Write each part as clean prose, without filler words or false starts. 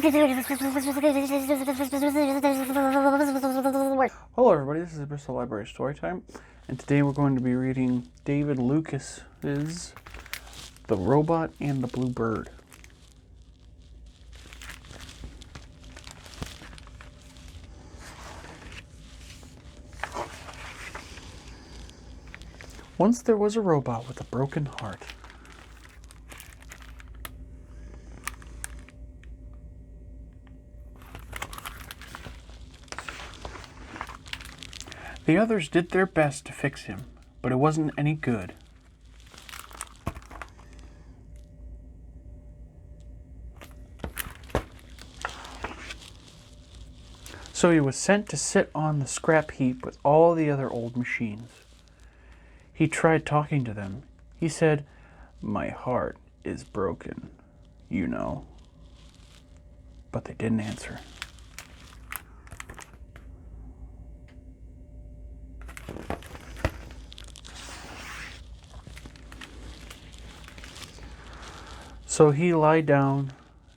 Hello everybody, this is Bristol Library Storytime, and today we're going to be reading David Lucas's The Robot and the Bluebird. Once there was a robot with a broken heart. The others did their best to fix him, but it wasn't any good. So he was sent to sit on the scrap heap with all the other old machines. He tried talking to them. He said, "My heart is broken, you know." But they didn't answer. So he lay down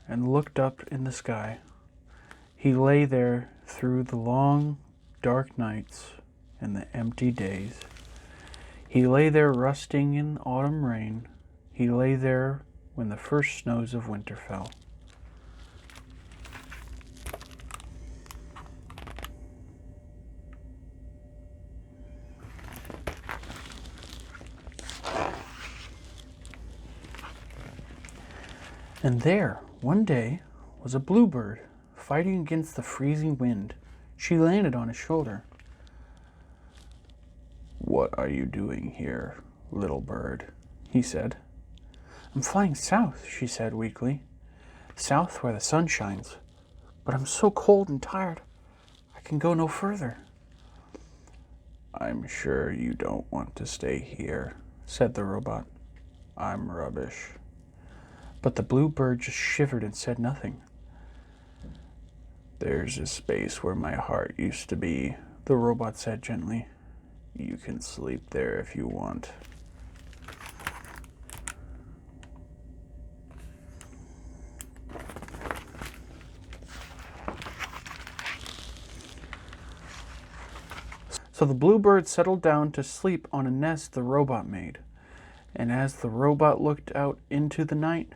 and looked up in the sky. He lay there through the long, dark nights and the empty days. He lay there rusting in autumn rain. He lay there when the first snows of winter fell. And there, one day, was a bluebird fighting against the freezing wind. She landed on his shoulder. "What are you doing here, little bird?" he said. "I'm flying south," she said weakly. "South where the sun shines. But I'm so cold and tired, I can go no further." "I'm sure you don't want to stay here," said the robot. "I'm rubbish." But the bluebird just shivered and said nothing. "There's a space where my heart used to be," the robot said gently. "You can sleep there if you want." So the bluebird settled down to sleep on a nest the robot made. And as the robot looked out into the night,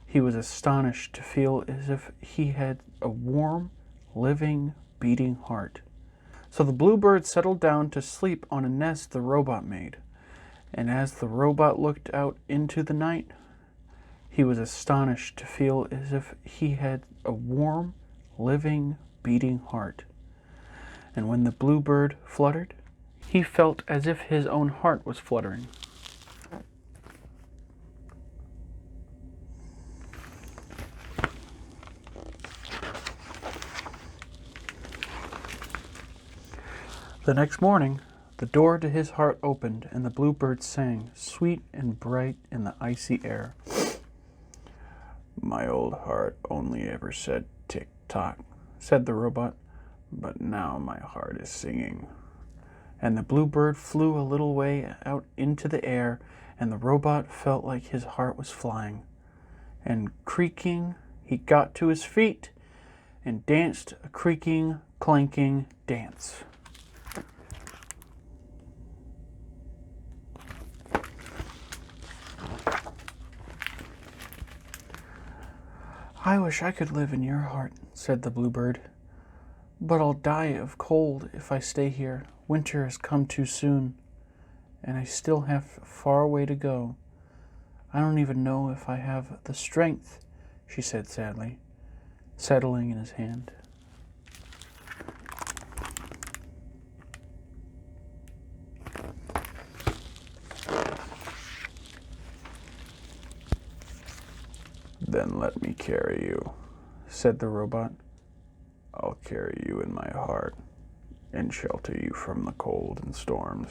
he was astonished to feel as if he had a warm, living, beating heart. So the bluebird settled down to sleep on a nest the robot made. And as the robot looked out into the night, he was astonished to feel as if he had a warm, living, beating heart. And when the bluebird fluttered, he felt as if his own heart was fluttering. The next morning, the door to his heart opened, and the bluebird sang, sweet and bright in the icy air. "My old heart only ever said tick-tock," said the robot, "but now my heart is singing." And the bluebird flew a little way out into the air, and the robot felt like his heart was flying. And creaking, he got to his feet and danced a creaking, clanking dance. "I wish I could live in your heart," said the bluebird. "But I'll die of cold if I stay here. Winter has come too soon, and I still have a far way to go. I don't even know if I have the strength," she said sadly, settling in his hand. "Then let me carry you," said the robot. "I'll carry you in my heart and shelter you from the cold and storms."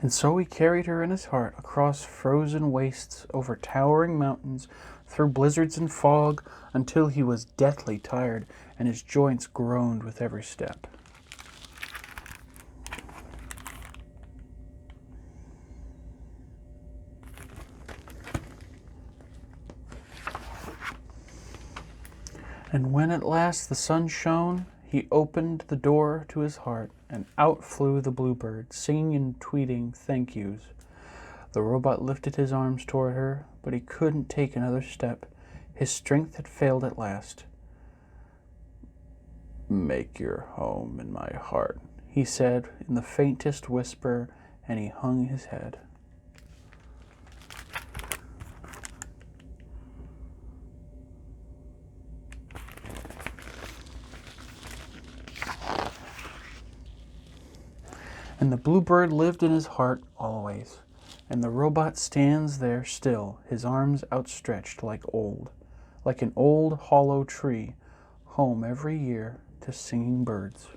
And so he carried her in his heart across frozen wastes, over towering mountains, through blizzards and fog, until he was deathly tired and his joints groaned with every step. And when at last the sun shone, he opened the door to his heart, and out flew the Bluebird, singing and tweeting thank yous. The robot lifted his arms toward her, but he couldn't take another step. His strength had failed at last. "Make your home in my heart," he said in the faintest whisper, and he hung his head. And the Bluebird lived in his heart always, and the robot stands there still, his arms outstretched like an old hollow tree, home every year to singing birds.